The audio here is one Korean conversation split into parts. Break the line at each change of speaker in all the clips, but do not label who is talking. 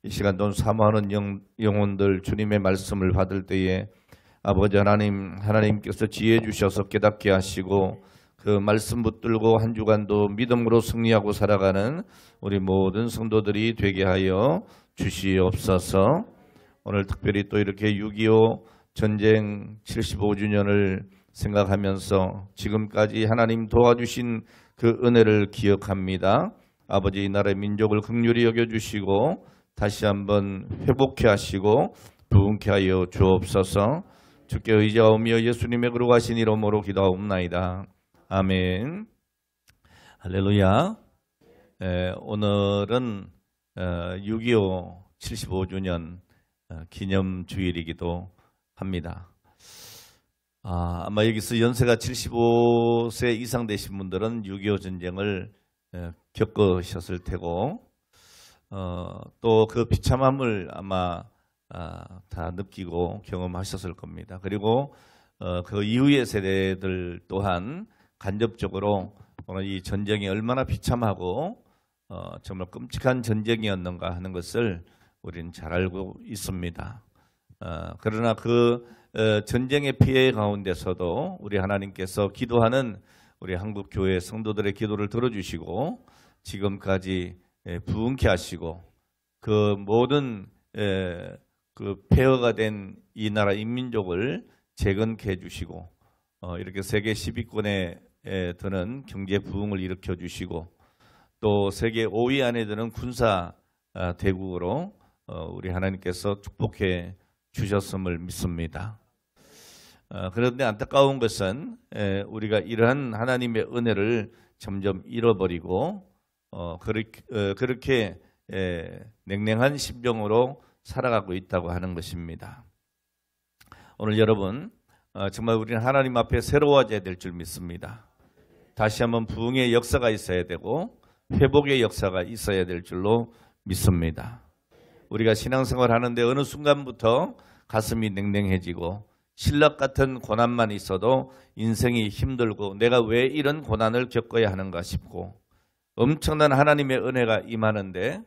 이 시간 돈 사모하는 영혼들 주님의 말씀을 받을 때에 아버지 하나님께서 지혜 주셔서 깨닫게 하시고 그 말씀 붙들고 한 주간도 믿음으로 승리하고 살아가는 우리 모든 성도들이 되게 하여 주시옵소서. 오늘 특별히 또 이렇게 6.25 전쟁 75주년을 생각하면서 지금까지 하나님 도와주신 그 은혜를 기억합니다. 아버지 이 나라의 민족을 긍휼히 여겨주시고 다시 한번 회복케 하시고 부흥케 하여 주옵소서. 주께 의지하오며 예수님의 거룩하신 이름으로 기도하옵나이다. 아멘. 할렐루야. 오늘은 6.25 75주년 기념주일이기도 합니다. 아마 여기서 연세가 75세 이상 되신 분들은 6.25 전쟁을 겪으셨을 테고 또 그 비참함을 아마 다 느끼고 경험하셨을 겁니다. 그리고 그 이후의 세대들 또한 간접적으로 오늘 이 전쟁이 얼마나 비참하고 정말 끔찍한 전쟁이었는가 하는 것을 우리는 잘 알고 있습니다. 그러나 그 전쟁의 피해 가운데서도 우리 하나님께서 기도하는 우리 한국교회 성도들의 기도를 들어주시고 지금까지 부흥케 하시고 그 모든 그 폐허가 된 이 나라 인민족을 재건케 해주시고 이렇게 세계 10위권에 드는 경제 부흥을 일으켜 주시고 또 세계 5위 안에 드는 군사 대국으로 우리 하나님께서 축복해 주셨음을 믿습니다. 그런데 안타까운 것은 우리가 이러한 하나님의 은혜를 점점 잃어버리고 그렇게 냉랭한 심정으로 살아가고 있다고 하는 것입니다. 오늘 여러분 정말 우리는 하나님 앞에 새로워져야 될 줄 믿습니다. 다시 한번 부흥의 역사가 있어야 되고 회복의 역사가 있어야 될 줄로 믿습니다. 우리가 신앙생활 하는데 어느 순간부터 가슴이 냉랭해지고 신락 같은 고난만 있어도 인생이 힘들고 내가 왜 이런 고난을 겪어야 하는가 싶고 엄청난 하나님의 은혜가 임하는데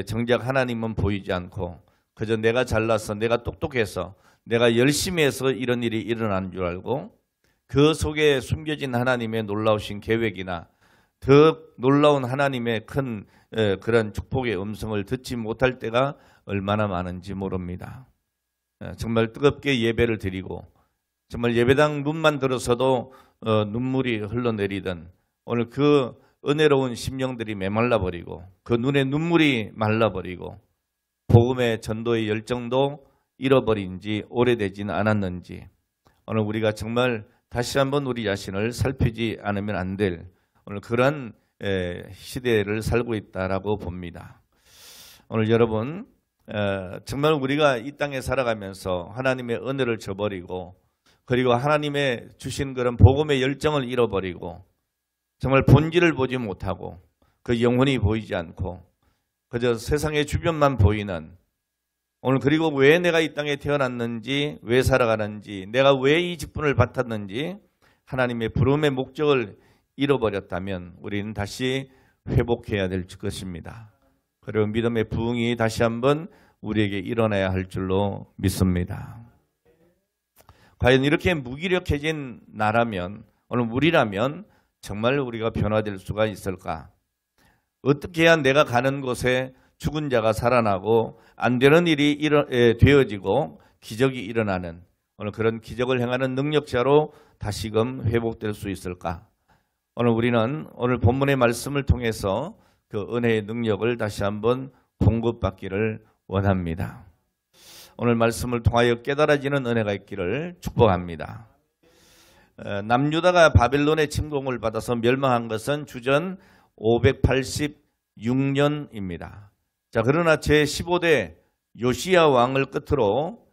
정작 하나님은 보이지 않고 그저 내가 잘나서 내가 똑똑해서 내가 열심히 해서 이런 일이 일어난 줄 알고 그 속에 숨겨진 하나님의 놀라우신 계획이나 더 놀라운 하나님의 큰 그런 축복의 음성을 듣지 못할 때가 얼마나 많은지 모릅니다. 정말 뜨겁게 예배를 드리고 정말 예배당 문만 들어서도 눈물이 흘러내리던 오늘 그 은혜로운 심령들이 메말라버리고 그 눈에 눈물이 말라버리고 복음의 전도의 열정도 잃어버린 지 오래되지는 않았는지 오늘 우리가 정말 다시 한번 우리 자신을 살피지 않으면 안 될 오늘 그런 시대를 살고 있다라고 봅니다. 오늘 여러분 정말 우리가 이 땅에 살아가면서 하나님의 은혜를 저버리고 그리고 하나님의 주신 그런 복음의 열정을 잃어버리고 정말 본질을 보지 못하고 그 영혼이 보이지 않고 그저 세상의 주변만 보이는 오늘 그리고 왜 내가 이 땅에 태어났는지 왜 살아가는지 내가 왜 이 직분을 맡았는지 하나님의 부름의 목적을 잃어버렸다면 우리는 다시 회복해야 될 것입니다. 그리고 믿음의 부흥이 다시 한번 우리에게 일어나야 할 줄로 믿습니다. 과연 이렇게 무기력해진 나라면 오늘 우리라면 정말 우리가 변화될 수가 있을까? 어떻게 해야 내가 가는 곳에 죽은 자가 살아나고 안 되는 일이 되어지고 기적이 일어나는 오늘 그런 기적을 행하는 능력자로 다시금 회복될 수 있을까? 오늘 우리는 오늘 본문의 말씀을 통해서 그 은혜의 능력을 다시 한번 공급받기를 원합니다. 오늘 말씀을 통하여 깨달아지는 은혜가 있기를 축복합니다. 남유다가 바벨론의 침공을 받아서 멸망한 것은 주전 586년입니다. 자, 그러나 제15대 요시야 왕을 끝으로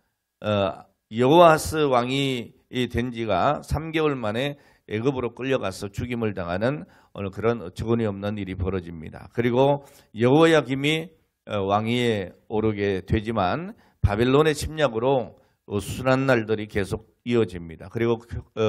여호아스 왕이 된 지가 3개월 만에 애굽으로 끌려가서 죽임을 당하는 오늘 그런 어처구니 없는 일이 벌어집니다. 그리고 여호야김이 왕위에 오르게 되지만 바벨론의 침략으로 순한 날들이 계속 이어집니다. 그리고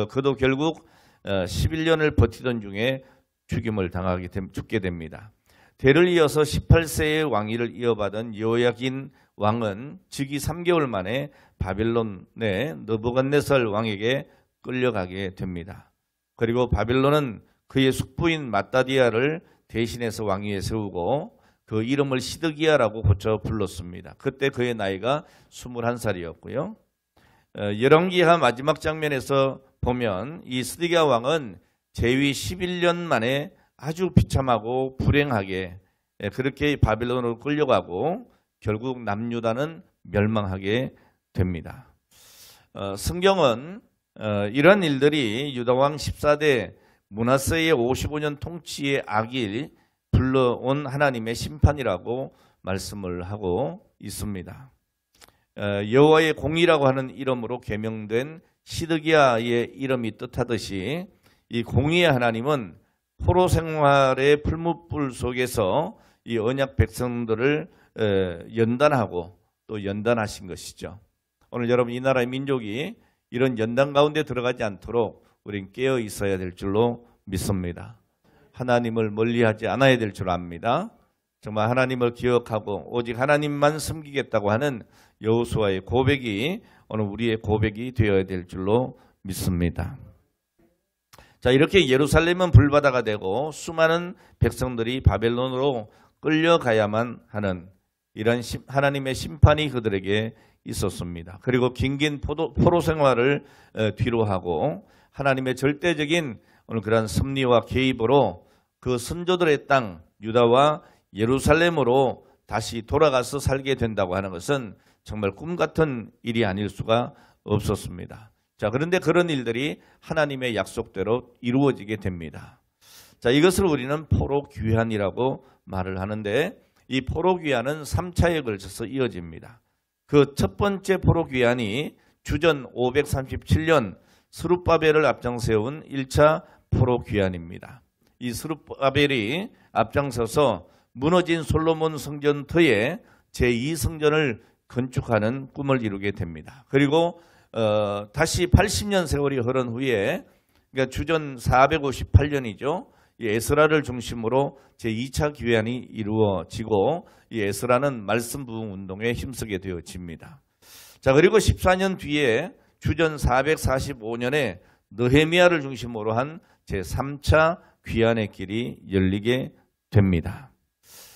그도 결국 11년을 버티던 중에 죽임을 당하게 죽게 됩니다. 대를 이어서 18세의 왕위를 이어받은 여호야긴 왕은 즉위 3개월 만에 바벨론의 느부갓네살 왕에게 끌려가게 됩니다. 그리고 바벨론은 그의 숙부인 마따디아를 대신해서 왕위에 세우고 그 이름을 시드기야라고 고쳐 불렀습니다. 그때 그의 나이가 21살이었고요. 열왕기하 마지막 장면에서 보면 이 시드기야 왕은 재위 11년 만에 아주 비참하고 불행하게 그렇게 바벨론으로 끌려가고 결국 남유다는 멸망하게 됩니다. 성경은 이런 일들이 유다왕 14대 므낫세의 55년 통치의 악일 불러온 하나님의 심판이라고 말씀을 하고 있습니다. 여호와의 공의라고 하는 이름으로 계명된 시드기야의 이름이 뜻하듯이 이 공의의 하나님은 포로 생활의 풀무불 속에서 이 언약 백성들을 연단하고 또 연단하신 것이죠. 오늘 여러분 이 나라의 민족이 이런 연단 가운데 들어가지 않도록 우린 깨어 있어야 될 줄로 믿습니다. 하나님을 멀리하지 않아야 될 줄 압니다. 정말 하나님을 기억하고 오직 하나님만 섬기겠다고 하는 여호수아의 고백이 오늘 우리의 고백이 되어야 될 줄로 믿습니다. 자, 이렇게 예루살렘은 불바다가 되고 수많은 백성들이 바벨론으로 끌려가야만 하는 이런 하나님의 심판이 그들에게 있었습니다. 그리고 긴긴 포로 생활을 뒤로 하고 하나님의 절대적인 오늘 그런 섭리와 개입으로 그 선조들의 땅 유다와 예루살렘으로 다시 돌아가서 살게 된다고 하는 것은 정말 꿈 같은 일이 아닐 수가 없었습니다. 자, 그런데 그런 일들이 하나님의 약속대로 이루어지게 됩니다. 자, 이것을 우리는 포로 귀환이라고 말을 하는데 이 포로 귀환은 3차에 걸쳐서 이어집니다. 그 첫 번째 포로 귀환이 주전 537년 스룹바벨을 앞장세운 1차 포로 귀환입니다. 이 스룹바벨이 앞장서서 무너진 솔로몬 성전 터에 제2성전을 건축하는 꿈을 이루게 됩니다. 그리고 다시 80년 세월이 흐른 후에 그러니까 주전 458년이죠. 이 에스라를 중심으로 제2차 귀환이 이루어지고 이 에스라는 말씀 부흥 운동에 힘쓰게 되어집니다. 자, 그리고 14년 뒤에 주전 445년에 느헤미야를 중심으로 한 제3차 귀환의 길이 열리게 됩니다.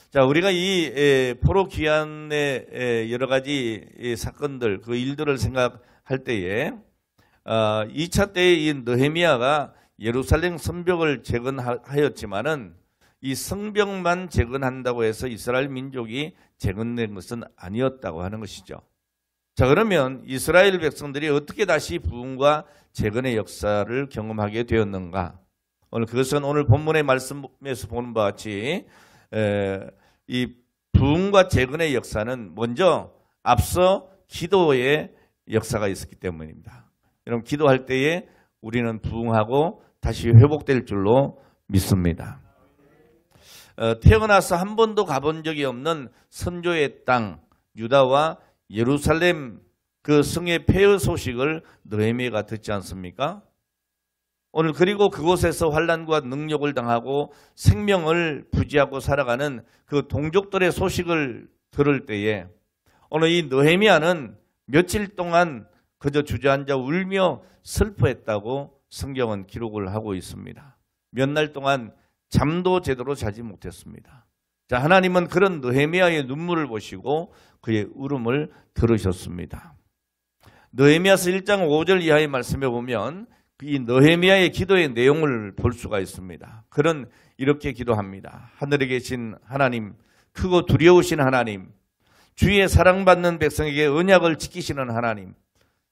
자, 우리가 이 포로 귀환의 여러 가지 사건들, 그 일들을 생각할 때에 2차 때에 이 느헤미야가 예루살렘 성벽을 재건하였지만은 이 성벽만 재건한다고 해서 이스라엘 민족이 재건된 것은 아니었다고 하는 것이죠. 자, 그러면 이스라엘 백성들이 어떻게 다시 부흥과 재건의 역사를 경험하게 되었는가? 그것은 오늘 본문의 말씀에서 보는 바와 같이 이 부흥과 재건의 역사는 먼저 앞서 기도의 역사가 있었기 때문입니다. 여러분, 기도할 때에 우리는 부흥하고 다시 회복될 줄로 믿습니다. 태어나서 한 번도 가본 적이 없는 선조의 땅 유다와 예루살렘 그 성의 폐허 소식을 느헤미야가 듣지 않습니까? 오늘 그리고 그곳에서 환난과 능욕을 당하고 생명을 부지하고 살아가는 그 동족들의 소식을 들을 때에 오늘 이 느헤미야는 며칠 동안 그저 주저앉아 울며 슬퍼했다고 성경은 기록을 하고 있습니다. 몇 날 동안 잠도 제대로 자지 못했습니다. 자, 하나님은 그런 느헤미야의 눈물을 보시고 그의 울음을 들으셨습니다. 느헤미야서 1장 5절 이하의 말씀에 보면 이 느헤미야의 기도의 내용을 볼 수가 있습니다. 그는 이렇게 기도합니다. 하늘에 계신 하나님, 크고 두려우신 하나님, 주의 사랑받는 백성에게 언약을 지키시는 하나님,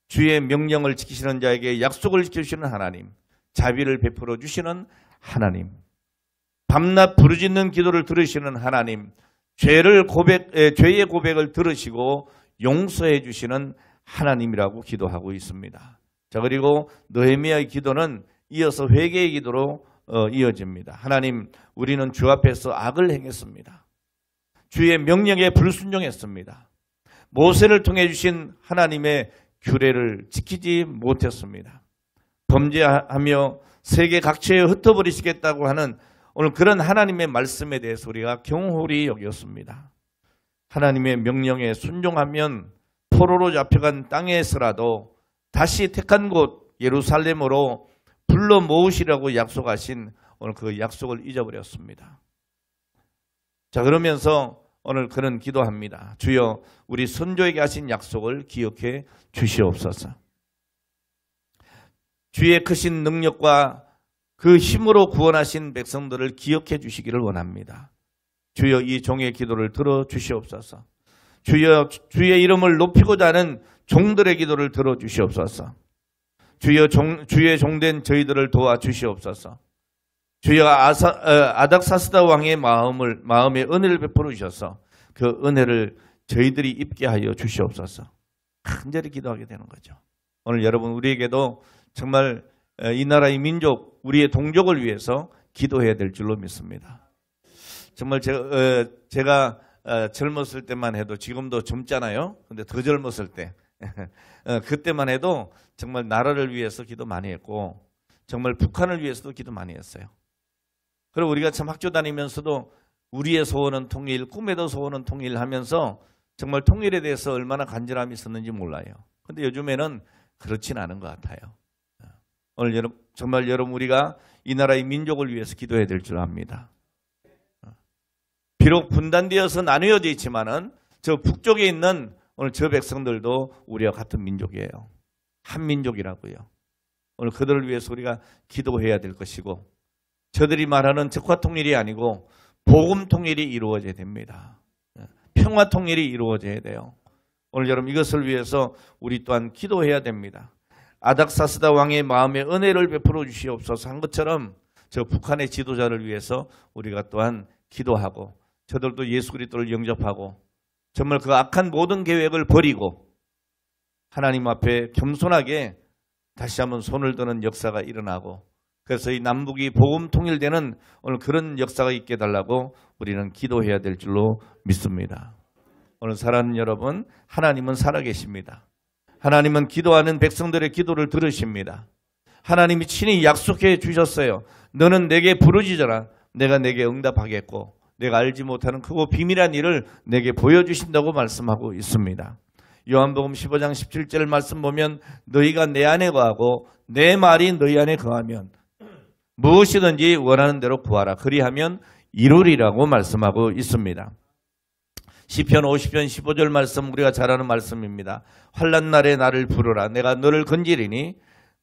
주의 명령을 지키시는 자에게 약속을 지켜주시는 하나님, 자비를 베풀어 주시는 하나님, 밤낮 부르짖는 기도를 들으시는 하나님, 죄의 고백을 들으시고 용서해 주시는 하나님이라고 기도하고 있습니다. 자, 그리고 느헤미야의 기도는 이어서 회개의 기도로 이어집니다. 하나님, 우리는 주 앞에서 악을 행했습니다. 주의 명령에 불순종했습니다. 모세를 통해 주신 하나님의 규례를 지키지 못했습니다. 범죄하며 세계 각처에 흩어버리시겠다고 하는 오늘 그런 하나님의 말씀에 대해서 우리가 경홀히 여겼습니다. 하나님의 명령에 순종하면 포로로 잡혀간 땅에서라도 다시 택한 곳 예루살렘으로 불러 모으시라고 약속하신 오늘 그 약속을 잊어버렸습니다. 자, 그러면서 오늘 그런 기도합니다. 주여, 우리 선조에게 하신 약속을 기억해 주시옵소서. 주의 크신 능력과 그 힘으로 구원하신 백성들을 기억해 주시기를 원합니다. 주여, 이 종의 기도를 들어 주시옵소서. 주여, 주의 이름을 높이고자 하는 종들의 기도를 들어 주시옵소서. 주여, 주의 종된 저희들을 도와 주시옵소서. 주여, 아닥사스다 왕의 마음에 은혜를 베풀어 주셔서 그 은혜를 저희들이 입게 하여 주시옵소서. 간절히 기도하게 되는 거죠. 오늘 여러분, 우리에게도 정말 이 나라의 민족, 우리의 동족을 위해서 기도해야 될 줄로 믿습니다. 정말 제가 젊었을 때만 해도, 지금도 젊잖아요. 근데 더 젊었을 때 그때만 해도 정말 나라를 위해서 기도 많이 했고, 정말 북한을 위해서도 기도 많이 했어요. 그리고 우리가 참 학교 다니면서도 우리의 소원은 통일, 꿈에도 소원은 통일 하면서 정말 통일에 대해서 얼마나 간절함이 있었는지 몰라요. 근데 요즘에는 그렇진 않은 것 같아요. 오늘 정말 여러분, 우리가 이 나라의 민족을 위해서 기도해야 될 줄 압니다. 비록 분단되어서 나누어져 있지만은 저 북쪽에 있는 오늘 저 백성들도 우리와 같은 민족이에요. 한 민족이라고요. 오늘 그들을 위해서 우리가 기도해야 될 것이고, 저들이 말하는 적화 통일이 아니고 복음 통일이 이루어져야 됩니다. 평화 통일이 이루어져야 돼요. 오늘 여러분, 이것을 위해서 우리 또한 기도해야 됩니다. 아닥사스다 왕의 마음에 은혜를 베풀어 주시옵소서 한 것처럼 저 북한의 지도자를 위해서 우리가 또한 기도하고, 저들도 예수 그리스도를 영접하고 정말 그 악한 모든 계획을 버리고 하나님 앞에 겸손하게 다시 한번 손을 드는 역사가 일어나고, 그래서 이 남북이 복음 통일되는 오늘 그런 역사가 있게 해달라고 우리는 기도해야 될 줄로 믿습니다. 오늘 사랑하는 여러분, 하나님은 살아계십니다. 하나님은 기도하는 백성들의 기도를 들으십니다. 하나님이 친히 약속해 주셨어요. 너는 내게 부르짖어라. 내가 내게 응답하겠고 내가 알지 못하는 크고 비밀한 일을 내게 보여주신다고 말씀하고 있습니다. 요한복음 15장 17절 말씀 보면 너희가 내 안에 거하고 내 말이 너희 안에 거하면 무엇이든지 원하는 대로 구하라. 그리하면 이루리라고 말씀하고 있습니다. 시편 50편 15절 말씀, 우리가 잘 아는 말씀입니다. 환난 날에 나를 부르라. 내가 너를 건지리니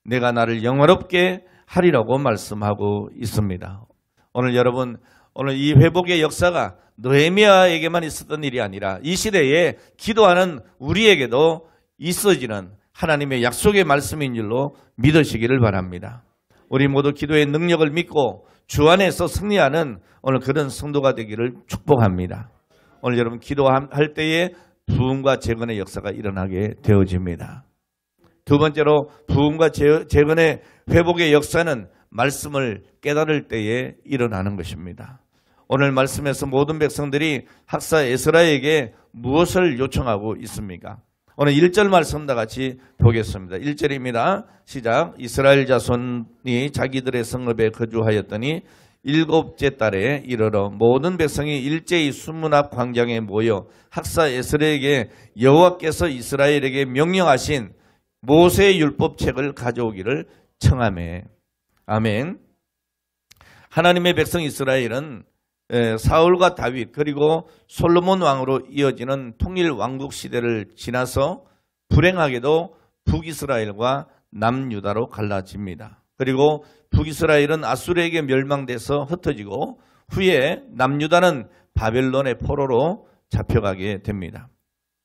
내가 나를 영화롭게 하리라고 말씀하고 있습니다. 오늘 여러분, 오늘 이 회복의 역사가 느헤미야에게만 있었던 일이 아니라 이 시대에 기도하는 우리에게도 있어지는 하나님의 약속의 말씀인 줄로 믿으시기를 바랍니다. 우리 모두 기도의 능력을 믿고 주 안에서 승리하는 오늘 그런 성도가 되기를 축복합니다. 오늘 여러분, 기도할 때에 부흥과 재건의 역사가 일어나게 되어집니다. 두 번째로, 부흥과 재건의 회복의 역사는 말씀을 깨달을 때에 일어나는 것입니다. 오늘 말씀에서 모든 백성들이 학사 에스라에게 무엇을 요청하고 있습니까? 오늘 1절 말씀 다 같이 보겠습니다. 1절입니다. 시작. 이스라엘 자손이 자기들의 성읍에 거주하였더니 7째 달에 이르러 모든 백성이 일제히 수문 앞 광장에 모여 학사 에스라에게 여호와께서 이스라엘에게 명령하신 모세의 율법책을 가져오기를 청하매. 아멘. 하나님의 백성 이스라엘은 사울과 다윗 그리고 솔로몬 왕으로 이어지는 통일 왕국 시대를 지나서 불행하게도 북이스라엘과 남유다로 갈라집니다. 그리고 북이스라엘은 아수르에게 멸망돼서 흩어지고 후에 남유다는 바벨론의 포로로 잡혀가게 됩니다.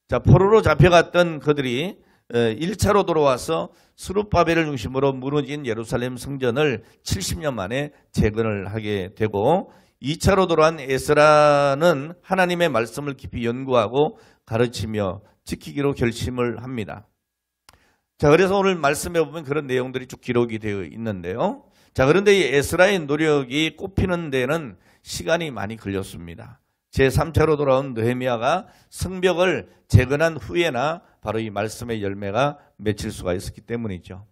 자, 포로로 잡혀갔던 그들이 1차로 돌아와서 스룹바벨을 중심으로 무너진 예루살렘 성전을 70년 만에 재건을 하게 되고, 2차로 돌아온 에스라는 하나님의 말씀을 깊이 연구하고 가르치며 지키기로 결심을 합니다. 자, 그래서 오늘 말씀에 보면 그런 내용들이 쭉 기록이 되어 있는데요. 자, 그런데 이 에스라의 노력이 꼽히는 데는 시간이 많이 걸렸습니다. 제3차로 돌아온 느헤미야가 성벽을 재건한 후에나 바로 이 말씀의 열매가 맺힐 수가 있었기 때문이죠.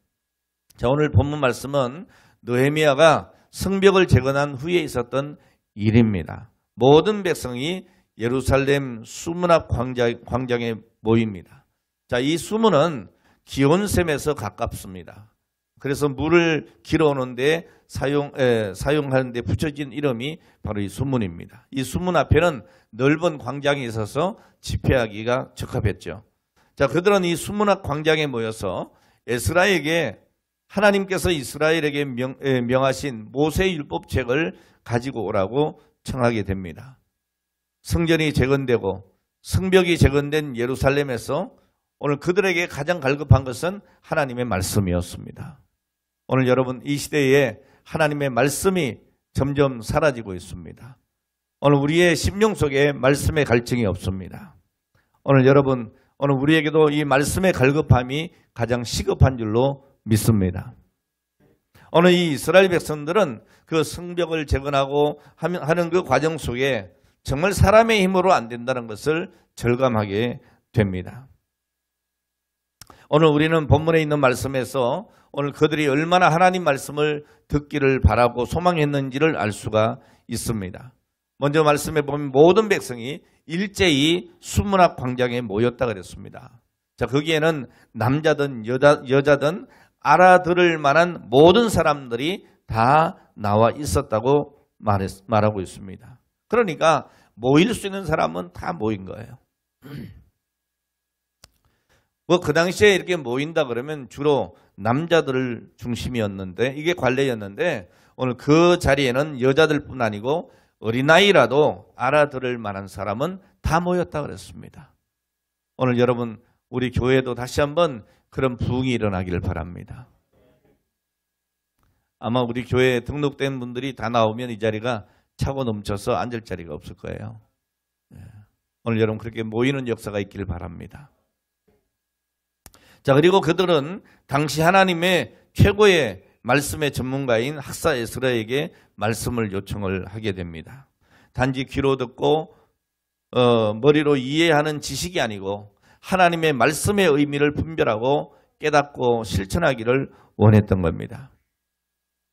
자, 오늘 본문 말씀은 느헤미야가 성벽을 재건한 후에 있었던 일입니다. 모든 백성이 예루살렘 수문 앞 광장에 모입니다. 자, 이 수문은 기온샘에서 가깝습니다. 그래서 물을 길어오는데 사용하는 데 붙여진 이름이 바로 이 수문입니다. 이 수문 앞에는 넓은 광장이 있어서 집회하기가 적합했죠. 자, 그들은 이 수문 앞 광장에 모여서 에스라에게 하나님께서 이스라엘에게 명하신 모세의 율법책을 가지고 오라고 청하게 됩니다. 성전이 재건되고 성벽이 재건된 예루살렘에서 오늘 그들에게 가장 갈급한 것은 하나님의 말씀이었습니다. 오늘 여러분, 이 시대에 하나님의 말씀이 점점 사라지고 있습니다. 오늘 우리의 심령 속에 말씀의 갈증이 없습니다. 오늘 여러분, 오늘 우리에게도 이 말씀의 갈급함이 가장 시급한 줄로 믿습니다. 오늘 이 이스라엘 백성들은 그 성벽을 재건하고 하는 그 과정 속에 정말 사람의 힘으로 안 된다는 것을 절감하게 됩니다. 오늘 우리는 본문에 있는 말씀에서 오늘 그들이 얼마나 하나님 말씀을 듣기를 바라고 소망했는지를 알 수가 있습니다. 먼저 말씀해 보면 모든 백성이 일제히 수문 앞 광장에 모였다 그랬습니다. 자, 거기에는 남자든 여자든 알아들을 만한 모든 사람들이 다 나와 있었다고 말하고 있습니다. 그러니까 모일 수 있는 사람은 다 모인 거예요. 뭐 그 당시에 이렇게 모인다 그러면 주로 남자들 중심이었는데, 이게 관례였는데, 오늘 그 자리에는 여자들뿐 아니고 어린아이라도 알아들을 만한 사람은 다 모였다 그랬습니다. 오늘 여러분, 우리 교회도 다시 한번 그런 부흥이 일어나기를 바랍니다. 아마 우리 교회에 등록된 분들이 다 나오면 이 자리가 차고 넘쳐서 앉을 자리가 없을 거예요. 오늘 여러분, 그렇게 모이는 역사가 있기를 바랍니다. 자, 그리고 그들은 당시 하나님의 최고의 말씀의 전문가인 학사 에스라에게 말씀을 요청을 하게 됩니다. 단지 귀로 듣고 머리로 이해하는 지식이 아니고 하나님의 말씀의 의미를 분별하고 깨닫고 실천하기를 원했던 겁니다.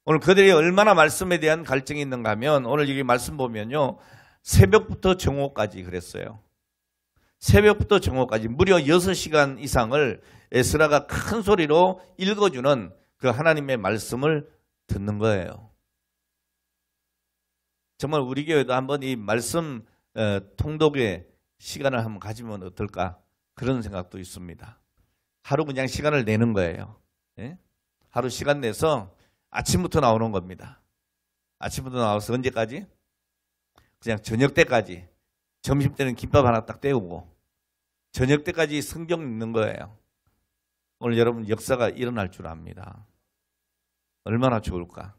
오늘 그들이 얼마나 말씀에 대한 갈증이 있는가 하면, 오늘 여기 말씀 보면요, 새벽부터 정오까지 그랬어요. 새벽부터 정오까지 무려 6시간 이상을 에스라가 큰 소리로 읽어주는 그 하나님의 말씀을 듣는 거예요. 정말 우리 교회도 한번 이 말씀 통독의 시간을 한번 가지면 어떨까, 그런 생각도 있습니다. 하루 그냥 시간을 내는 거예요. 예? 하루 시간 내서 아침부터 나오는 겁니다. 아침부터 나와서 언제까지? 그냥 저녁 때까지. 점심 때는 김밥 하나 딱 때우고 저녁 때까지 성경 읽는 거예요. 오늘 여러분, 역사가 일어날 줄 압니다. 얼마나 좋을까?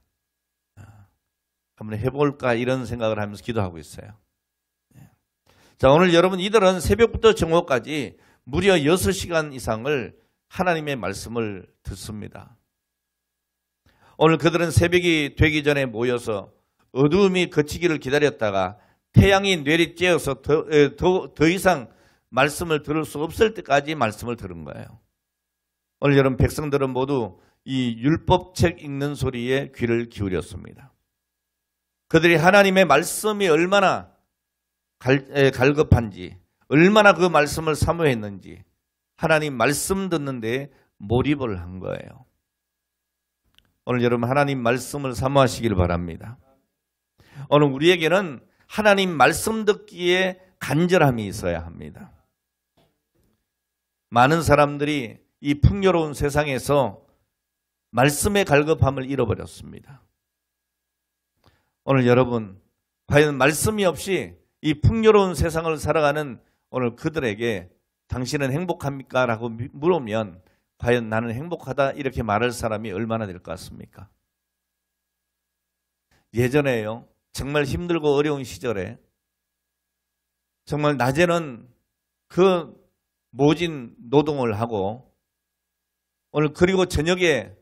한번 해볼까, 이런 생각을 하면서 기도하고 있어요. 자, 오늘 여러분, 이들은 새벽부터 정오까지 무려 6시간 이상을 하나님의 말씀을 듣습니다. 오늘 그들은 새벽이 되기 전에 모여서 어두움이 그치기를 기다렸다가 태양이 내리쬐어서 더 이상 말씀을 들을 수 없을 때까지 말씀을 들은 거예요. 오늘 여러분, 백성들은 모두 이 율법책 읽는 소리에 귀를 기울였습니다. 그들이 하나님의 말씀이 얼마나 갈급한지, 얼마나 그 말씀을 사모했는지 하나님 말씀 듣는데 몰입을 한 거예요. 오늘 여러분, 하나님 말씀을 사모하시길 바랍니다. 오늘 우리에게는 하나님 말씀 듣기에 간절함이 있어야 합니다. 많은 사람들이 이 풍요로운 세상에서 말씀의 갈급함을 잃어버렸습니다. 오늘 여러분, 과연 말씀이 없이 이 풍요로운 세상을 살아가는 오늘 그들에게 당신은 행복합니까? 라고 물으면 과연 나는 행복하다, 이렇게 말할 사람이 얼마나 될 것 같습니까? 예전에요, 정말 힘들고 어려운 시절에 정말 낮에는 그 모진 노동을 하고 오늘 그리고 저녁에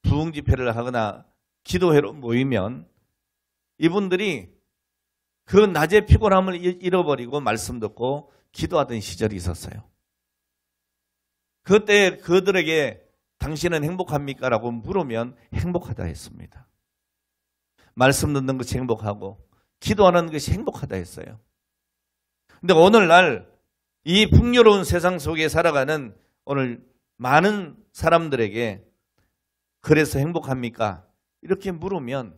부흥 집회를 하거나 기도회로 모이면 이분들이 그 낮의 피곤함을 잃어버리고 말씀 듣고 기도하던 시절이 있었어요. 그때 그들에게 당신은 행복합니까? 라고 물으면 행복하다 했습니다. 말씀 듣는 것이 행복하고 기도하는 것이 행복하다 했어요. 근데 오늘날 이 풍요로운 세상 속에 살아가는 오늘 많은 사람들에게 그래서 행복합니까? 이렇게 물으면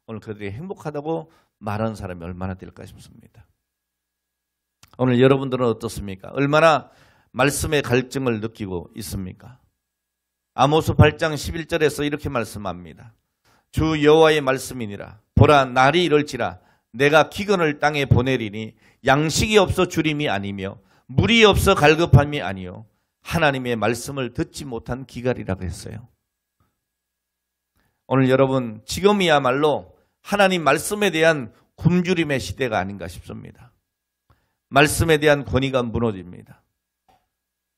오늘 그들이 행복하다고 말하는 사람이 얼마나 될까 싶습니다. 오늘 여러분들은 어떻습니까? 얼마나 말씀의 갈증을 느끼고 있습니까? 아모스 8장 11절에서 이렇게 말씀합니다. 주 여호와의 말씀이니라. 보라, 날이 이럴지라. 내가 기근을 땅에 보내리니 양식이 없어 주림이 아니며 물이 없어 갈급함이 아니요 하나님의 말씀을 듣지 못한 기갈이라고 했어요. 오늘 여러분, 지금이야말로 하나님 말씀에 대한 굶주림의 시대가 아닌가 싶습니다. 말씀에 대한 권위가 무너집니다.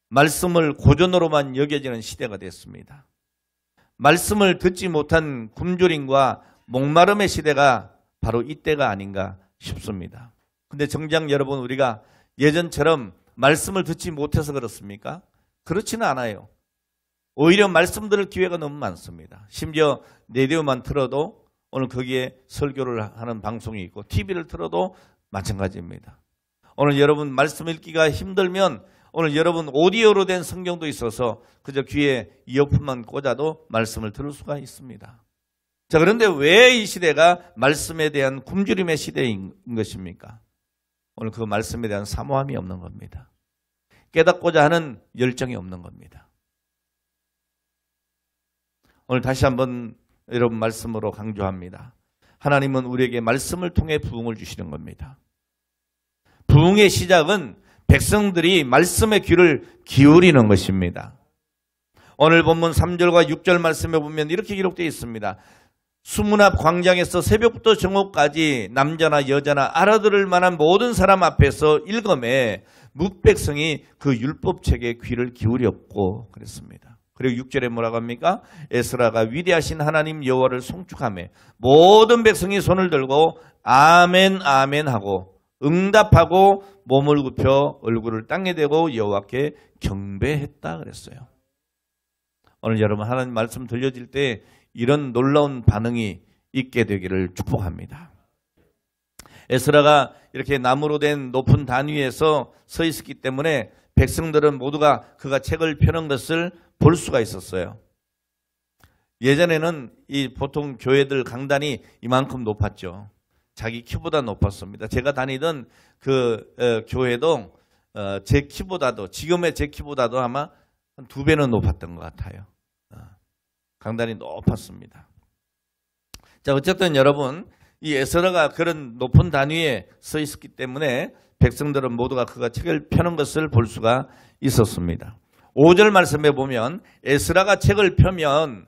말씀을 고전으로만 여겨지는 시대가 됐습니다. 말씀을 듣지 못한 굶주림과 목마름의 시대가 바로 이때가 아닌가 싶습니다. 근데 정작 여러분, 우리가 예전처럼 말씀을 듣지 못해서 그렇습니까? 그렇지는 않아요. 오히려 말씀 들을 기회가 너무 많습니다. 심지어 라디오만 틀어도 오늘 거기에 설교를 하는 방송이 있고 TV를 틀어도 마찬가지입니다. 오늘 여러분 말씀 읽기가 힘들면 오늘 여러분 오디오로 된 성경도 있어서 그저 귀에 이어폰만 꽂아도 말씀을 들을 수가 있습니다. 자, 그런데 왜 이 시대가 말씀에 대한 굶주림의 시대인 것입니까? 오늘 그 말씀에 대한 사모함이 없는 겁니다. 깨닫고자 하는 열정이 없는 겁니다. 오늘 다시 한번 여러분 말씀으로 강조합니다. 하나님은 우리에게 말씀을 통해 부흥을 주시는 겁니다. 부흥의 시작은 백성들이 말씀의 귀를 기울이는 것입니다. 오늘 본문 3절과 6절 말씀에 보면 이렇게 기록되어 있습니다. 수문 앞 광장에서 새벽부터 정오까지 남자나 여자나 알아들을 만한 모든 사람 앞에서 읽음에 뭇백성이 그 율법책에 귀를 기울였고 그랬습니다. 그리고 6절에 뭐라고 합니까? 에스라가 위대하신 하나님 여호와를 송축하며 모든 백성이 손을 들고 아멘 아멘 하고 응답하고 몸을 굽혀 얼굴을 땅에 대고 여호와께 경배했다 그랬어요. 오늘 여러분 하나님 말씀 들려질 때 이런 놀라운 반응이 있게 되기를 축복합니다. 에스라가 이렇게 나무로 된 높은 단 위에서 서 있었기 때문에 백성들은 모두가 그가 책을 펴는 것을 볼 수가 있었어요. 예전에는 이 보통 교회들 강단이 이만큼 높았죠. 자기 키보다 높았습니다. 제가 다니던 그 교회도 제 키보다도 지금의 제 키보다도 아마 한 2배는 높았던 것 같아요. 강단이 높았습니다. 자, 어쨌든 여러분 이 에스라가 그런 높은 단위에 서 있었기 때문에 백성들은 모두가 그가 책을 펴는 것을 볼 수가 있었습니다. 5절 말씀에 보면 에스라가 책을 펴면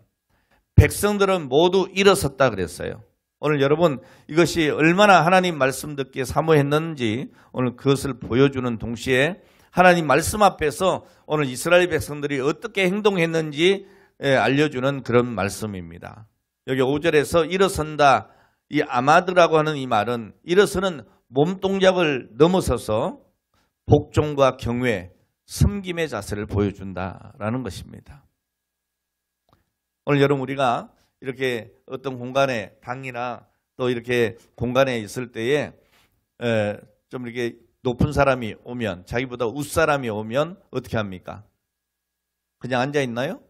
백성들은 모두 일어섰다 그랬어요. 오늘 여러분 이것이 얼마나 하나님 말씀 듣기에 사모했는지 오늘 그것을 보여주는 동시에 하나님 말씀 앞에서 오늘 이스라엘 백성들이 어떻게 행동했는지 알려주는 그런 말씀입니다. 여기 5절에서 일어선다, 이 아마드라고 하는 이 말은 일어서는 몸동작을 넘어서서 복종과 경외, 섬김의 자세를 보여준다라는 것입니다. 오늘 여러분 우리가 이렇게 어떤 공간에 방이나 또 이렇게 공간에 있을 때에 좀 이렇게 높은 사람이 오면 자기보다 윗사람이 오면 어떻게 합니까? 그냥 앉아 있나요?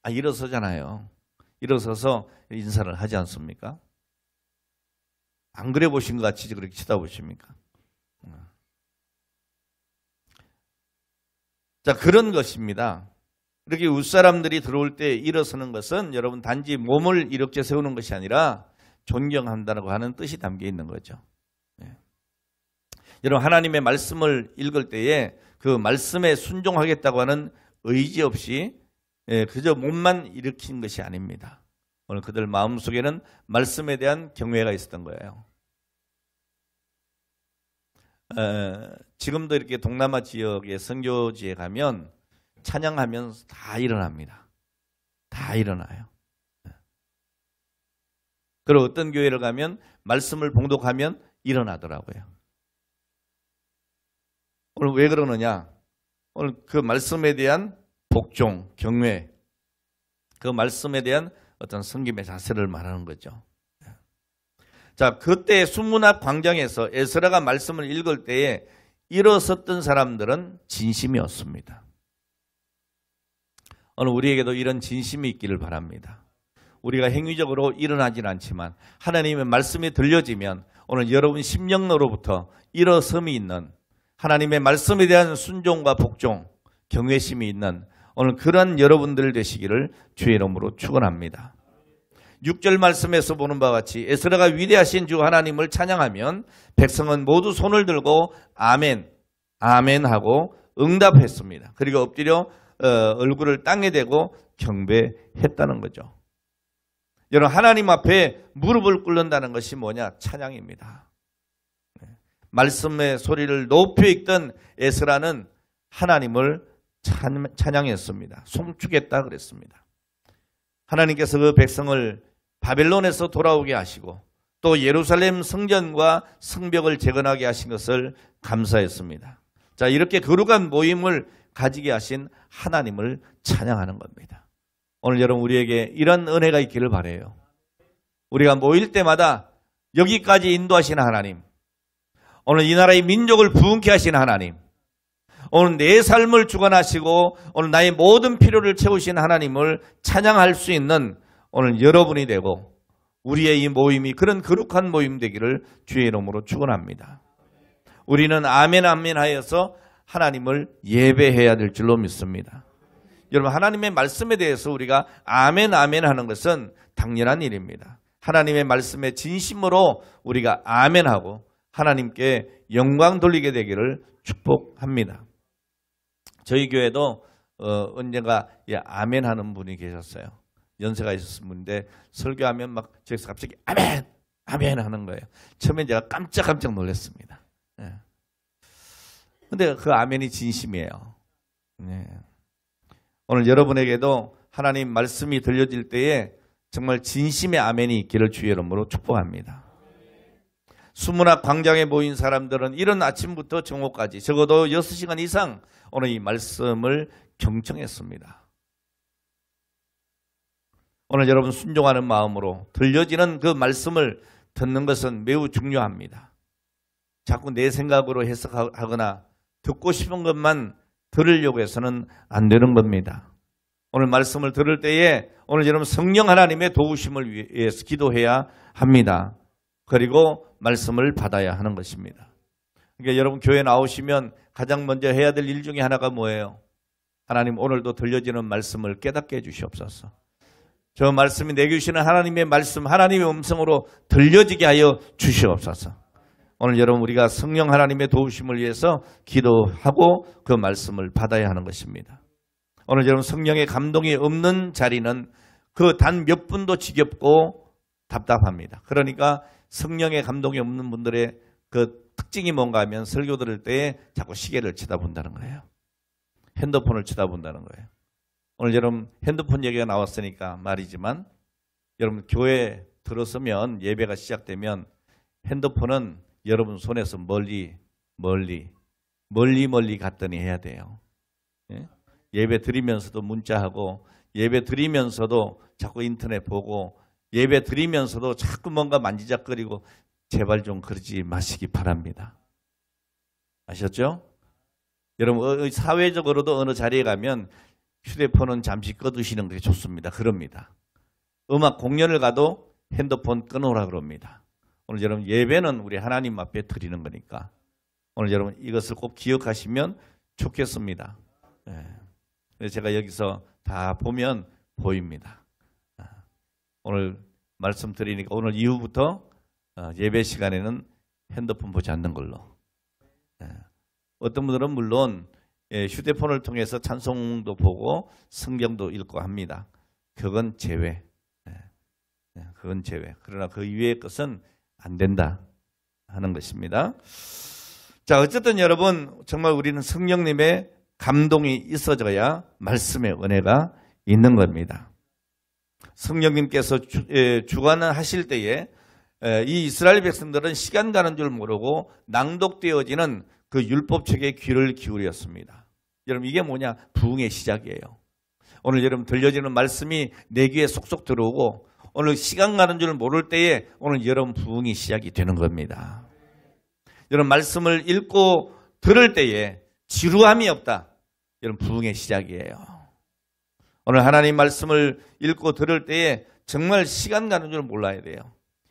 일어서잖아요. 일어서서 인사를 하지 않습니까? 안 그래 보신 것 같이 그렇게 쳐다보십니까? 자, 그런 것입니다. 이렇게 윗사람들이 들어올 때 일어서는 것은 여러분 단지 몸을 이렇게 세우는 것이 아니라 존경한다고 하는 뜻이 담겨 있는 거죠. 여러분 하나님의 말씀을 읽을 때에 그 말씀에 순종하겠다고 하는 의지 없이 그저 몸만 일으킨 것이 아닙니다. 오늘 그들 마음속에는 말씀에 대한 경외가 있었던 거예요. 지금도 이렇게 동남아 지역의 선교지에 가면 찬양하면 다 일어납니다. 다 일어나요. 그리고 어떤 교회를 가면 말씀을 봉독하면 일어나더라고요. 오늘 왜 그러느냐? 오늘 그 말씀에 대한 복종, 경외, 그 말씀에 대한 어떤 섬김의 자세를 말하는 거죠. 자, 그때 수문학 광장에서 에스라가 말씀을 읽을 때에 일어섰던 사람들은 진심이었습니다. 오늘 우리에게도 이런 진심이 있기를 바랍니다. 우리가 행위적으로 일어나진 않지만 하나님의 말씀이 들려지면 오늘 여러분 심령으로부터 일어섬이 있는, 하나님의 말씀에 대한 순종과 복종, 경외심이 있는 오늘 그런 여러분들 되시기를 주의 이름으로 축원합니다. 6절 말씀에서 보는 바와 같이 에스라가 위대하신 주 하나님을 찬양하면 백성은 모두 손을 들고 아멘, 아멘 하고 응답했습니다. 그리고 엎드려 얼굴을 땅에 대고 경배했다는 거죠. 여러분, 하나님 앞에 무릎을 꿇는다는 것이 뭐냐? 찬양입니다. 말씀의 소리를 높여 읽던 에스라는 하나님을 찬양했습니다. 송축했다 그랬습니다. 하나님께서 그 백성을 바벨론에서 돌아오게 하시고 또 예루살렘 성전과 성벽을 재건하게 하신 것을 감사했습니다. 자, 이렇게 거룩한 모임을 가지게 하신 하나님을 찬양하는 겁니다. 오늘 여러분, 우리에게 이런 은혜가 있기를 바라요. 우리가 모일 때마다 여기까지 인도하신 하나님, 오늘 이 나라의 민족을 부흥케 하신 하나님, 오늘 내 삶을 주관하시고 오늘 나의 모든 필요를 채우신 하나님을 찬양할 수 있는 오늘 여러분이 되고 우리의 이 모임이 그런 거룩한 모임 되기를 주의 이름으로 축원합니다. 우리는 아멘 아멘 하여서 하나님을 예배해야 될 줄로 믿습니다. 여러분, 하나님의 말씀에 대해서 우리가 아멘 아멘 하는 것은 당연한 일입니다. 하나님의 말씀에 진심으로 우리가 아멘하고 하나님께 영광 돌리게 되기를 축복합니다. 저희 교회도 언젠가 아멘 하는 분이 계셨어요. 연세가 있었던 분인데 설교하면 막 저기서 갑자기 아멘 아멘 하는 거예요. 처음에 제가 깜짝 놀랐습니다. 그런데 그 아멘이 진심이에요. 네. 오늘 여러분에게도 하나님 말씀이 들려질 때에 정말 진심의 아멘이 있기를 주의 이름으로 축복합니다. 수문학 광장에 모인 사람들은 이른 아침부터 정오까지 적어도 6시간 이상 오늘 이 말씀을 경청했습니다. 오늘 여러분, 순종하는 마음으로 들려지는 그 말씀을 듣는 것은 매우 중요합니다. 자꾸 내 생각으로 해석하거나 듣고 싶은 것만 들으려고 해서는 안 되는 겁니다. 오늘 말씀을 들을 때에 오늘 여러분 성령 하나님의 도우심을 위해서 기도해야 합니다. 그리고 말씀을 받아야 하는 것입니다. 그러니까 여러분, 교회 나오시면 가장 먼저 해야 될 일 중에 하나가 뭐예요? 하나님, 오늘도 들려지는 말씀을 깨닫게 해주시옵소서. 저 말씀이 내게 주시는 하나님의 말씀, 하나님의 음성으로 들려지게 하여 주시옵소서. 오늘 여러분, 우리가 성령 하나님의 도우심을 위해서 기도하고 그 말씀을 받아야 하는 것입니다. 오늘 여러분, 성령의 감동이 없는 자리는 그 단 몇 분도 지겹고 답답합니다. 그러니까 성령의 감동이 없는 분들의 그 특징이 뭔가 하면 설교 들을 때에 자꾸 시계를 쳐다본다는 거예요. 핸드폰을 쳐다본다는 거예요. 오늘 여러분, 핸드폰 얘기가 나왔으니까 말이지만 여러분, 교회 들어서면 예배가 시작되면 핸드폰은 여러분 손에서 멀리 갔더니 해야 돼요. 예? 예배 드리면서도 문자하고 예배 드리면서도 자꾸 인터넷 보고 예배 드리면서도 자꾸 뭔가 만지작거리고 제발 좀 그러지 마시기 바랍니다. 아셨죠? 여러분, 사회적으로도 어느 자리에 가면 휴대폰은 잠시 꺼두시는 게 좋습니다. 그럽니다. 음악 공연을 가도 핸드폰 끊으라 그럽니다. 오늘 여러분, 예배는 우리 하나님 앞에 드리는 거니까 오늘 여러분 이것을 꼭 기억하시면 좋겠습니다. 네. 제가 여기서 다 보면 보입니다. 오늘 말씀드리니까 오늘 이후부터 예배 시간에는 핸드폰 보지 않는 걸로. 어떤 분들은 물론 휴대폰을 통해서 찬송도 보고 성경도 읽고 합니다. 그건 제외. 그건 제외. 그러나 그 이외의 것은 안 된다 하는 것입니다. 자, 어쨌든 여러분, 정말 우리는 성령님의 감동이 있어져야 말씀의 은혜가 있는 겁니다. 성령님께서 주관하실 때에 이 이스라엘 백성들은 시간 가는 줄 모르고 낭독되어지는 그 율법책에 귀를 기울였습니다. 여러분, 이게 뭐냐? 부흥의 시작이에요. 오늘 여러분 들려지는 말씀이 내 귀에 쏙쏙 들어오고 오늘 시간 가는 줄 모를 때에 오늘 여러분 부흥이 시작이 되는 겁니다. 여러분 말씀을 읽고 들을 때에 지루함이 없다. 여러분 부흥의 시작이에요. 오늘 하나님 말씀을 읽고 들을 때에 정말 시간 가는 줄 몰라야 돼요.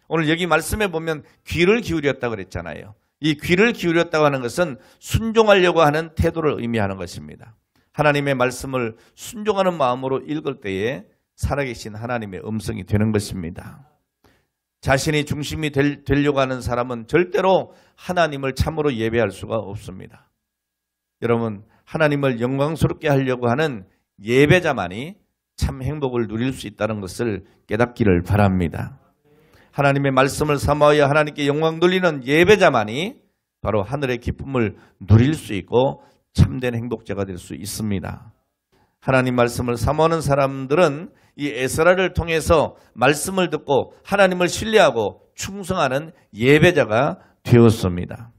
오늘 여기 말씀에 보면 귀를 기울였다고 그랬잖아요. 이 귀를 기울였다고 하는 것은 순종하려고 하는 태도를 의미하는 것입니다. 하나님의 말씀을 순종하는 마음으로 읽을 때에 살아계신 하나님의 음성이 되는 것입니다. 자신이 중심이 되려고 하는 사람은 절대로 하나님을 참으로 예배할 수가 없습니다. 여러분, 하나님을 영광스럽게 하려고 하는 예배자만이 참 행복을 누릴 수 있다는 것을 깨닫기를 바랍니다. 하나님의 말씀을 삼아야 하나님께 영광 돌리는 예배자만이 바로 하늘의 기쁨을 누릴 수 있고 참된 행복자가 될 수 있습니다. 하나님 말씀을 삼아오는 사람들은 이 에스라를 통해서 말씀을 듣고 하나님을 신뢰하고 충성하는 예배자가 되었습니다.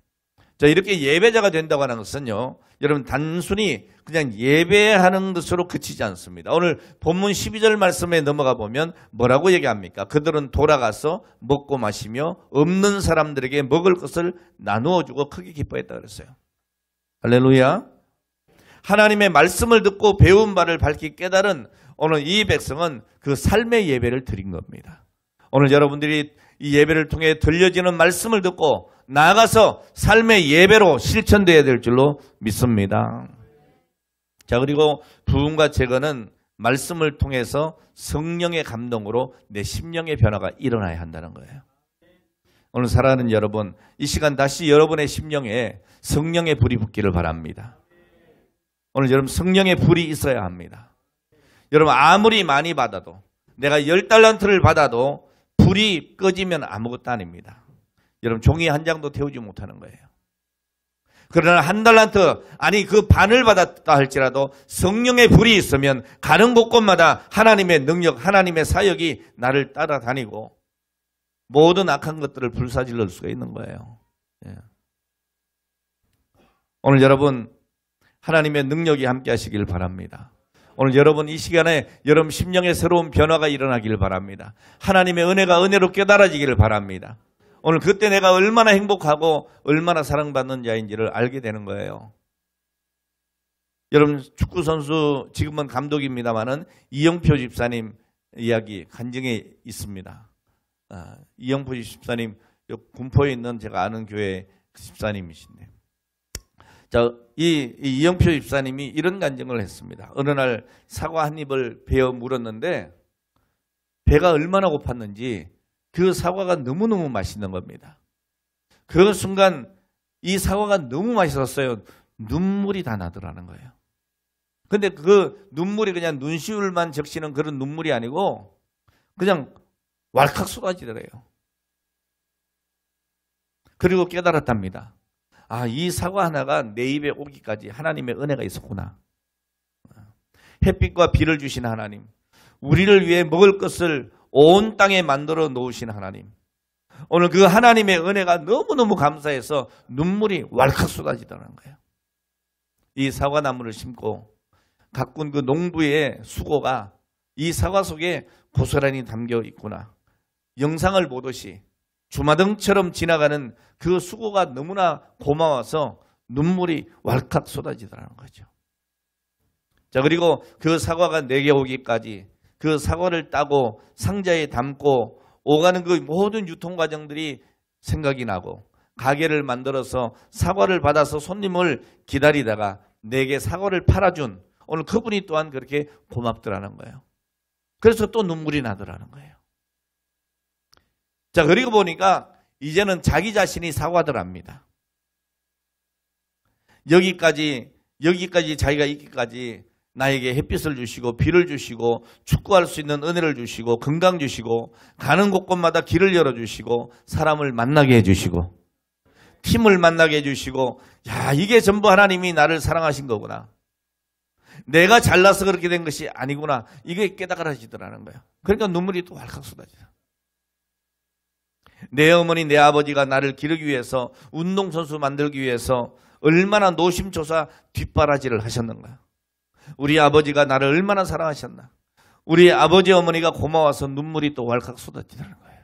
자, 이렇게 예배자가 된다고 하는 것은요, 여러분 단순히 그냥 예배하는 것으로 그치지 않습니다. 오늘 본문 12절 말씀에 넘어가 보면 뭐라고 얘기합니까? 그들은 돌아가서 먹고 마시며 없는 사람들에게 먹을 것을 나누어 주고 크게 기뻐했다 그랬어요. 할렐루야. 하나님의 말씀을 듣고 배운 바를 밝히 깨달은 오늘 이 백성은 그 삶의 예배를 드린 겁니다. 오늘 여러분들이 이 예배를 통해 들려지는 말씀을 듣고 나아가서 삶의 예배로 실천되어야 될 줄로 믿습니다. 자, 그리고 부흥과 제거는 말씀을 통해서 성령의 감동으로 내 심령의 변화가 일어나야 한다는 거예요. 오늘 사랑하는 여러분, 이 시간 다시 여러분의 심령에 성령의 불이 붙기를 바랍니다. 오늘 여러분 성령의 불이 있어야 합니다. 여러분 아무리 많이 받아도, 내가 10달란트를 받아도 불이 꺼지면 아무것도 아닙니다. 여러분 종이 한 장도 태우지 못하는 거예요. 그러나 1달란트, 아니 그 반을 받았다 할지라도 성령의 불이 있으면 가는 곳곳마다 하나님의 능력, 하나님의 사역이 나를 따라다니고 모든 악한 것들을 불사질러 수가 있는 거예요. 예. 오늘 여러분 하나님의 능력이 함께 하시길 바랍니다. 오늘 여러분 이 시간에 여러분 심령의 새로운 변화가 일어나길 바랍니다. 하나님의 은혜가 은혜로 깨달아지기를 바랍니다. 오늘 그때 내가 얼마나 행복하고 얼마나 사랑받는 자인지를 알게 되는 거예요. 여러분 축구선수, 지금은 감독입니다마는 이영표 집사님 이야기 간증에 있습니다. 이영표 집사님 군포에 있는 제가 아는 교회 집사님이신데, 자, 이영표 집사님이 이런 간증을 했습니다. 어느 날 사과 한 입을 베어 물었는데 배가 얼마나 고팠는지 그 사과가 너무너무 맛있는 겁니다. 그 순간 이 사과가 너무 맛있었어요. 눈물이 다 나더라는 거예요. 근데 그 눈물이 그냥 눈시울만 적시는 그런 눈물이 아니고 그냥 왈칵 쏟아지더래요. 그리고 깨달았답니다. 아, 이 사과 하나가 내 입에 오기까지 하나님의 은혜가 있었구나. 햇빛과 비를 주신 하나님, 우리를 위해 먹을 것을 온 땅에 만들어 놓으신 하나님, 오늘 그 하나님의 은혜가 너무너무 감사해서 눈물이 왈칵 쏟아지더라는 거예요. 이 사과나무를 심고 가꾼 그 농부의 수고가 이 사과 속에 고스란히 담겨 있구나. 영상을 보듯이 주마등처럼 지나가는 그 수고가 너무나 고마워서 눈물이 왈칵 쏟아지더라는 거죠. 자, 그리고 그 사과가 내게 오기까지 그 사과를 따고 상자에 담고 오가는 그 모든 유통 과정들이 생각이 나고, 가게를 만들어서 사과를 받아서 손님을 기다리다가 내게 사과를 팔아준 오늘 그분이 또한 그렇게 고맙더라는 거예요. 그래서 또 눈물이 나더라는 거예요. 자, 그리고 보니까 이제는 자기 자신이 사과더랍니다. 여기까지 자기가 있기까지 나에게 햇빛을 주시고 비를 주시고 축구할 수 있는 은혜를 주시고 건강 주시고 가는 곳곳마다 길을 열어주시고 사람을 만나게 해주시고 팀을 만나게 해주시고, 야, 이게 전부 하나님이 나를 사랑하신 거구나. 내가 잘나서 그렇게 된 것이 아니구나. 이게 깨달아지더라는 거예요. 그러니까 눈물이 또 왈칵 쏟아져요. 내 어머니, 내 아버지가 나를 기르기 위해서, 운동선수 만들기 위해서 얼마나 노심초사 뒷바라지를 하셨는가. 우리 아버지가 나를 얼마나 사랑하셨나. 우리 아버지 어머니가 고마워서 눈물이 또 왈칵 쏟아지는 거예요.